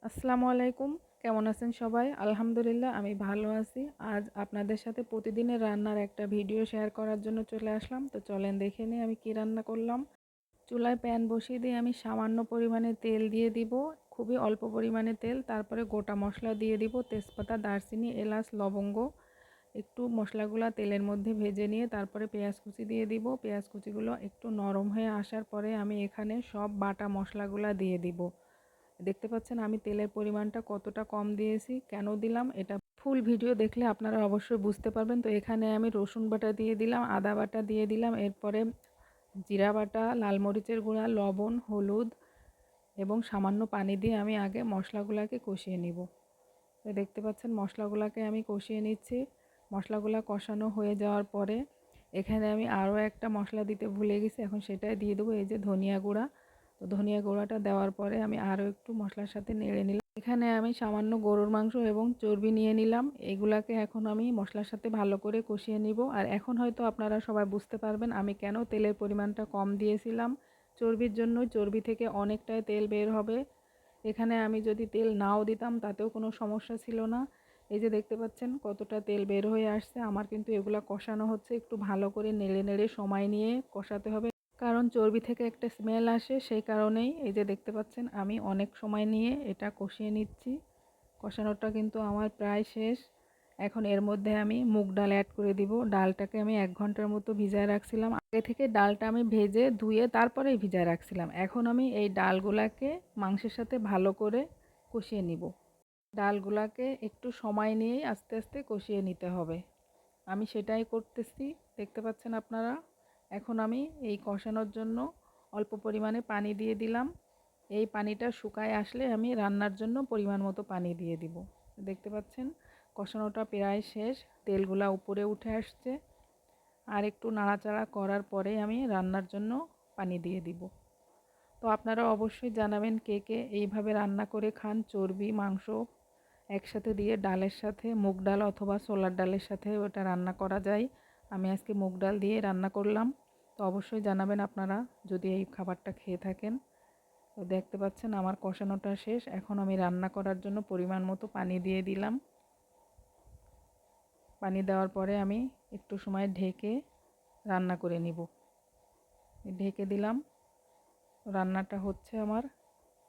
আসসালামু আলাইকুম। কেমন আছেন সবাই? আলহামদুলিল্লাহ আমি ভালো আছি। আজ আপনাদের সাথে প্রতিদিনের রান্নার একটা ভিডিও শেয়ার করার জন্য চলে আসলাম। তো চলেন দেখে নিই আমি কি রান্না করলাম। চুলায় প্যান বসিয়ে দিয়ে আমি সামান্য পরিমাণে তেল দিয়ে দিব, খুবই অল্প পরিমাণে তেল। তারপরে গোটা মশলা দিয়ে দিব, তেজপাতা, দারচিনি, এলাচ, লবঙ্গ। একটু মশলাগুলা তেলের মধ্যে ভেজে নিয়ে তারপরে পেঁয়াজ কুচি দিয়ে দিব। পেঁয়াজ কুচিগুলো একটু নরম হয়ে আসার পরে আমি এখানে সব বাটা মশলাগুলা দিয়ে দিব। দেখতে পাচ্ছেন আমি তেলের পরিমাণটা কতটা কম দিয়েছি, কেন দিলাম এটা ফুল ভিডিও দেখলে আপনারা অবশ্যই বুঝতে পারবেন। তো এখানে আমি রসুন বাটা দিয়ে দিলাম, আদা বাটা দিয়ে দিলাম, এরপরে জিরা বাটা, লাল মরিচের গুঁড়া, লবণ, হলুদ এবং সামান্য পানি দিয়ে আমি আগে মশলাগুলোকে কষিয়ে নিব। তো দেখতে পাচ্ছেন মশলাগুলোকে আমি কষিয়ে নিচ্ছি। মশলাগুলো কষানো হয়ে যাওয়ার পরে এখানে আমি আরও একটা মশলা দিতে ভুলে গেছি, এখন সেটাই দিয়ে দেবো, এই যে ধনিয়া গুঁড়া। তো ধনিয়া গুঁড়াটা দেওয়ার পরে আমি আরও একটু মশলার সাথে নেড়ে নিলাম। এখানে আমি সামান্য গরুর মাংস এবং চর্বি নিয়ে নিলাম। এগুলাকে এখন আমি মশলার সাথে ভালো করে কষিয়ে নিব। আর এখন হয়তো আপনারা সবাই বুঝতে পারবেন আমি কেন তেলের পরিমাণটা কম দিয়েছিলাম। চর্বির জন্য, চর্বি থেকে অনেকটাই তেল বের হবে। এখানে আমি যদি তেল নাও দিতাম তাতেও কোনো সমস্যা ছিল না। এই যে দেখতে পাচ্ছেন কতটা তেল বের হয়ে আসছে। আমার কিন্তু এগুলা কষানো হচ্ছে, একটু ভালো করে নেড়ে নেড়ে সময় নিয়ে কষাতে হবে, কারণ চর্বি থেকে একটা স্মেল আসে, সেই কারণেই। এই যে দেখতে পাচ্ছেন আমি অনেক সময় নিয়ে এটা কষিয়ে নিচ্ছি। কষানোটা কিন্তু আমার প্রায় শেষ। এখন এর মধ্যে আমি মুগ ডাল অ্যাড করে দিব। ডালটাকে আমি 1 ঘন্টার মতো ভিজায় রাখছিলাম। আগে থেকে ডালটা আমি ভেজে ধুয়ে তারপরেই ভিজায় রাখছিলাম। এখন আমি এই ডালগুলাকে মাংসের সাথে ভালো করে কষিয়ে নিব। ডালগুলাকে একটু সময় নিয়েই আস্তে আস্তে কষিয়ে নিতে হবে। আমি সেটাই করতেছি, দেখতে পাচ্ছেন আপনারা। এখন আমি এই কষানোর জন্য অল্প পরিমাণে পানি দিয়ে দিলাম। এই পানিটা শুকায় আসলে আমি রান্নার জন্য পরিমাণ মতো পানি দিয়ে দিব। দেখতে পাচ্ছেন কষানোটা প্রায় শেষ, তেলগুলা উপরে উঠে আসছে। আর একটু নাড়াচাড়া করার পরে আমি রান্নার জন্য পানি দিয়ে দিব। তো আপনারা অবশ্যই জানাবেন কে কে এইভাবে রান্না করে খান। চর্বি মাংস একসাথে দিয়ে ডালের সাথে, মুগ ডাল অথবা ছোলার ডালের সাথে ওটা রান্না করা যায়। আমি আজকে মুগ ডাল দিয়ে রান্না করলাম। তো অবশ্যই জানাবেন আপনারা যদি এই খাবারটা খেয়ে থাকেন। তো দেখতে পাচ্ছেন আমার কষানোটা শেষ। এখন আমি রান্না করার জন্য পরিমাণ মতো পানি দিয়ে দিলাম। পানি দেওয়ার পরে আমি একটু সময় ঢেকে রান্না করে নিব। ঢেকে দিলাম, রান্নাটা হচ্ছে আমার।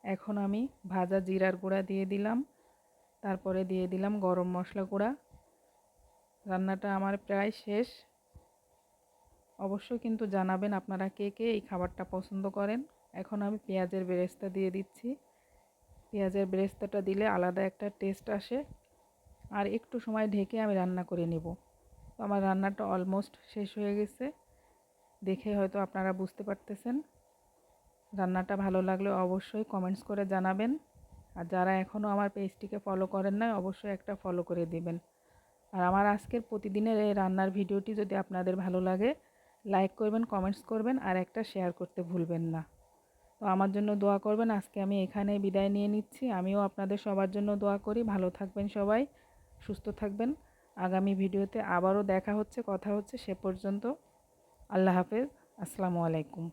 এখন আমি ভাজা জিরার গুঁড়া দিয়ে দিলাম, তারপরে দিয়ে দিলাম গরম মশলা গুঁড়া। রান্নাটা আমার প্রায় শেষ। অবশ্যই কিন্তু জানাবেন আপনারা কে কে এই খাবারটা পছন্দ করেন। এখন আমি পেঁয়াজের বেরেস্তা দিয়ে দিচ্ছি। পেঁয়াজের বেরেস্তাটা দিলে আলাদা একটা টেস্ট আসে। আর একটু সময় ঢেকে আমি রান্না করে নেব। তো আমার রান্নাটা অলমোস্ট শেষ হয়ে গেছে, দেখে হয়তো আপনারা বুঝতে পারতেছেন। রান্নাটা ভালো লাগলে অবশ্যই কমেন্টস করে জানাবেন। আর যারা এখনও আমার পেজটিকে ফলো করেন না অবশ্যই একটা ফলো করে দিবেন। আর আমার আজকের প্রতিদিনের এই রান্নার ভিডিওটি যদি আপনাদের ভালো লাগে লাইক করবেন, কমেন্টস করবেন আর একটা শেয়ার করতে ভুলবেন না। তো আমার জন্য দোয়া করবেন। আজকে আমি এখানে বিদায় নিয়ে নিচ্ছি। আমিও আপনাদের সবার জন্য দোয়া করি। ভালো থাকবেন সবাই, সুস্থ থাকবেন। আগামী ভিডিওতে আবারও দেখা হচ্ছে, কথা হচ্ছে। সে পর্যন্ত আল্লাহ হাফেজ। আসসালামু আলাইকুম।